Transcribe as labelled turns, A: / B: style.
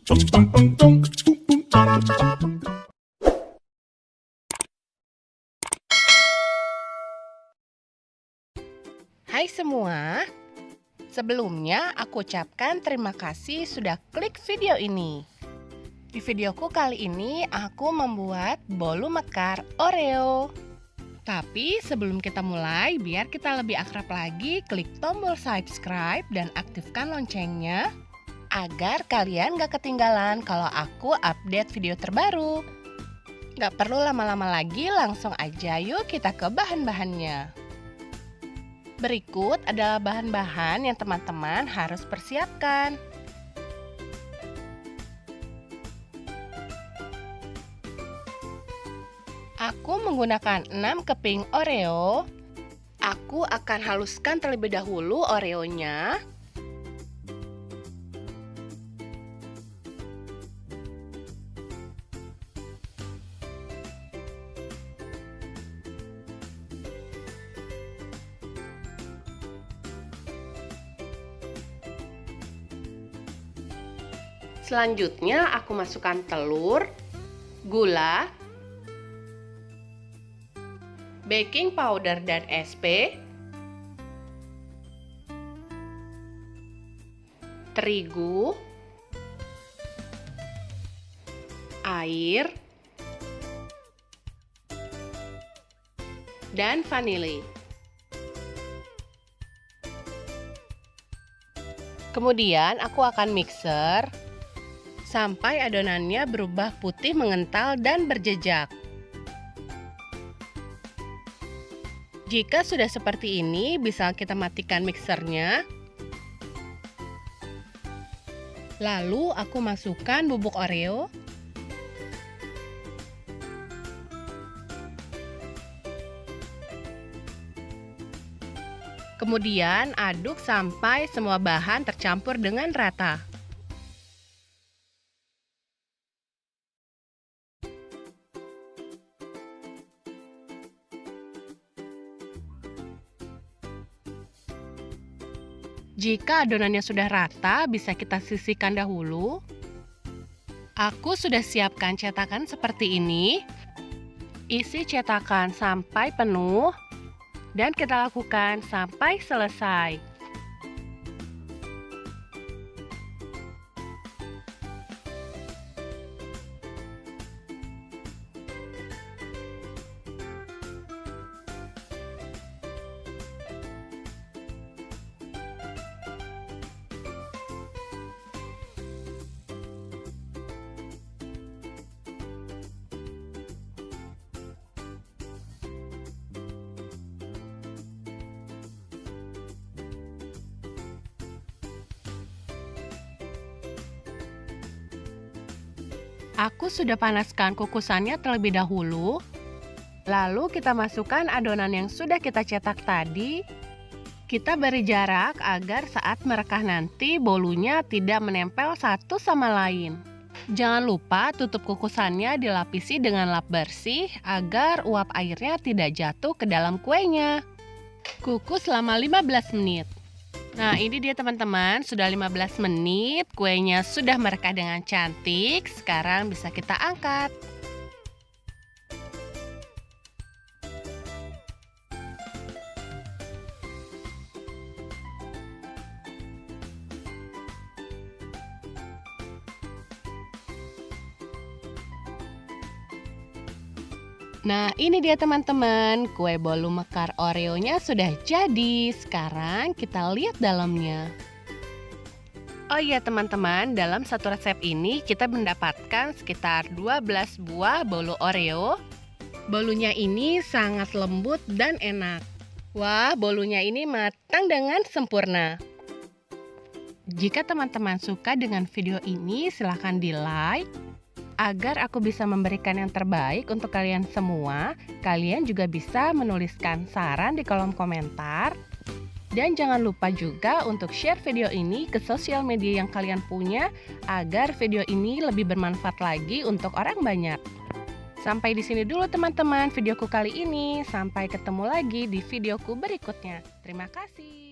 A: Hai semua, sebelumnya aku ucapkan terima kasih sudah klik video ini. Di videoku kali ini aku membuat bolu mekar Oreo. Tapi sebelum kita mulai, biar kita lebih akrab lagi, klik tombol subscribe dan aktifkan loncengnya agar kalian gak ketinggalan kalau aku update video terbaru. Gak perlu lama-lama lagi, langsung aja yuk kita ke bahan-bahannya. Berikut adalah bahan-bahan yang teman-teman harus persiapkan. Aku menggunakan 6 keping Oreo. Aku akan haluskan terlebih dahulu Oreonya. Selanjutnya aku masukkan telur, gula, baking powder dan SP, terigu, air, dan vanili. Kemudian aku akan mixer sampai adonannya berubah putih mengental dan berjejak. Jika sudah seperti ini, bisa kita matikan mixernya. Lalu aku masukkan bubuk Oreo. Kemudian aduk sampai semua bahan tercampur dengan rata. Jika adonannya sudah rata, bisa kita sisihkan dahulu. Aku sudah siapkan cetakan seperti ini. Isi cetakan sampai penuh dan kita lakukan sampai selesai. Aku sudah panaskan kukusannya terlebih dahulu. Lalu kita masukkan adonan yang sudah kita cetak tadi. Kita beri jarak agar saat merekah nanti bolunya tidak menempel satu sama lain. Jangan lupa tutup kukusannya dilapisi dengan lap bersih agar uap airnya tidak jatuh ke dalam kuenya. Kukus selama 15 menit. Nah, ini dia teman-teman, sudah 15 menit, kuenya sudah merekah dengan cantik. Sekarang bisa kita angkat. Nah, ini dia teman-teman, kue bolu mekar Oreo-nya sudah jadi. Sekarang kita lihat dalamnya. Oh iya teman-teman, dalam satu resep ini kita mendapatkan sekitar 12 buah bolu Oreo. Bolunya ini sangat lembut dan enak. Wah, bolunya ini matang dengan sempurna. Jika teman-teman suka dengan video ini, silahkan di-like. Agar aku bisa memberikan yang terbaik untuk kalian semua, kalian juga bisa menuliskan saran di kolom komentar. Dan jangan lupa juga untuk share video ini ke sosial media yang kalian punya, agar video ini lebih bermanfaat lagi untuk orang banyak. Sampai di sini dulu teman-teman videoku kali ini. Sampai ketemu lagi di videoku berikutnya. Terima kasih.